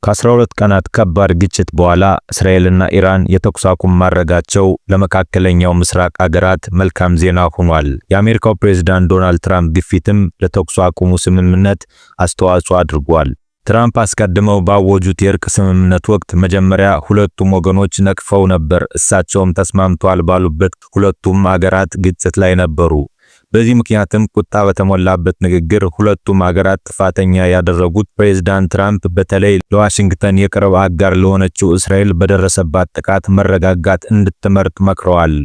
ከ12 ቀናት ከባድ ግጭት በኋላ እስራኤልና ኢራን የተኩስ አቁም ማድረጋቸው ለመካከለኛው ምስራቅ አገራት መልካም ዜና ሆኗል። የአሜሪካው ፕሬዝዳንት ዶናልድ ትራምፕ ግፊትም ለተኩስ አቁሙ ስምምነት አስተዋጽኦ አድርጓል። ትራምፕ አስቀድመው ባወጁት የእርቅ ስምምነት ወቅት መጀመሪያ ሁለቱም ወገኖች ነቅፈው ነበር። እሳቸውም ተስማምተዋል ባሉበት ሁለቱም አገራት ግጭት ላይ ነበሩ። በዚህ ምክንያትም ቁጣ በተሞላበት ንግግር ሁለቱም አገራት ጥፋተኛ ያደረጉት ፕሬዝዳንት ትራምፕ በተለይ ለዋሽንግተን የቅርብ አጋር ለሆነችው እስራኤል በደረሰባት ጥቃት መረጋጋት እንድትመርጥ መክረዋል።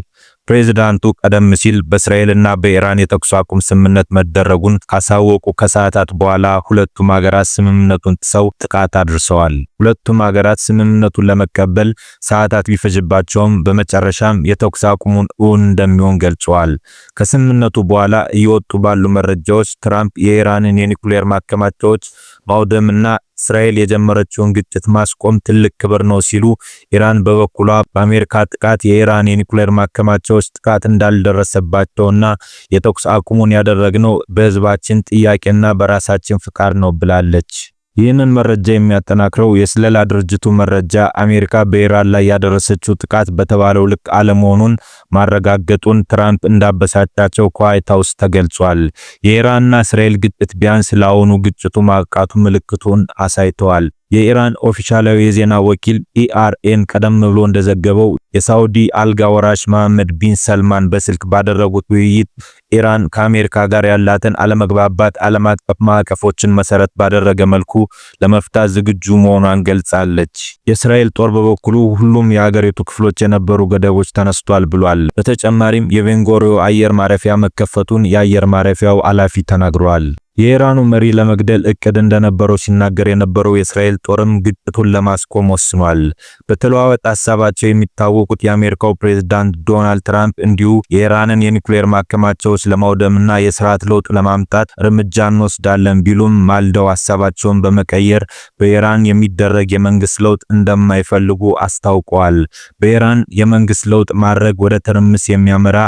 ፕሬዝዳንቱ ቀደም ሲል በእስራኤልና በኢራን የተኩስ አቁም ስምምነት መደረጉን ካሳወቁ ከሰዓታት በኋላ ሁለቱም ሀገራት ስምምነቱን ጥሰው ጥቃት አድርሰዋል። ሁለቱም ሀገራት ስምምነቱን ለመቀበል ሰዓታት ቢፈጅባቸውም በመጨረሻም የተኩስ አቁሙን እውን እንደሚሆን ገልጸዋል። ከስምምነቱ በኋላ እየወጡ ባሉ መረጃዎች ትራምፕ የኢራንን የኒኩሌር ማከማቻዎች ማውደምና እስራኤል የጀመረችውን ግጭት ማስቆም ትልቅ ክብር ነው ሲሉ፣ ኢራን በበኩሏ በአሜሪካ ጥቃት የኢራን የኒኩሌር ማከማቻዎች ጥቃት እንዳልደረሰባቸውና የተኩስ አቁሙን ያደረግነው በህዝባችን ጥያቄና በራሳችን ፍቃድ ነው ብላለች። ይህንን መረጃ የሚያጠናክረው የስለላ ድርጅቱ መረጃ አሜሪካ በኢራን ላይ ያደረሰችው ጥቃት በተባለው ልክ አለመሆኑን ማረጋገጡን ትራምፕ እንዳበሳጫቸው ከዋይት ሃውስ ተገልጿል። የኢራንና እስራኤል ግጭት ቢያንስ ለአሁኑ ግጭቱ ማብቃቱ ምልክቱን አሳይተዋል። የኢራን ኦፊሻላዊ የዜና ወኪል ኢአርኤን ቀደም ብሎ እንደዘገበው የሳውዲ አልጋ ወራሽ መሐመድ ቢን ሰልማን በስልክ ባደረጉት ውይይት ኢራን ከአሜሪካ ጋር ያላትን አለመግባባት ዓለም አቀፍ ማዕቀፎችን መሰረት ባደረገ መልኩ ለመፍታት ዝግጁ መሆኗን ገልጻለች። የእስራኤል ጦር በበኩሉ ሁሉም የሀገሪቱ ክፍሎች የነበሩ ገደቦች ተነስቷል ብሏል። በተጨማሪም የቤንጎሪዮ አየር ማረፊያ መከፈቱን የአየር ማረፊያው ኃላፊ ተናግረዋል። የኢራኑ መሪ ለመግደል እቅድ እንደነበረው ሲናገር የነበረው የእስራኤል ጦርም ግጭቱን ለማስቆም ወስኗል። በተለዋወጠ ሐሳባቸው የሚታወቁት የአሜሪካው ፕሬዝዳንት ዶናልድ ትራምፕ እንዲሁ የኢራንን የኒኩሌር ማከማቻዎች ለማውደምና የስርዓት ለውጥ ለማምጣት እርምጃ እንወስዳለን ቢሉም ማልደው ሐሳባቸውን በመቀየር በኢራን የሚደረግ የመንግስት ለውጥ እንደማይፈልጉ አስታውቀዋል። በኢራን የመንግስት ለውጥ ማድረግ ወደ ትርምስ የሚያመራ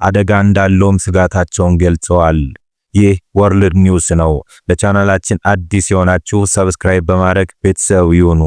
አደጋ እንዳለውም ስጋታቸውን ገልጸዋል። ይህ ወርልድ ኒውስ ነው። ለቻናላችን አዲስ የሆናችሁ ሰብስክራይብ በማድረግ ቤተሰብ ይሁኑ።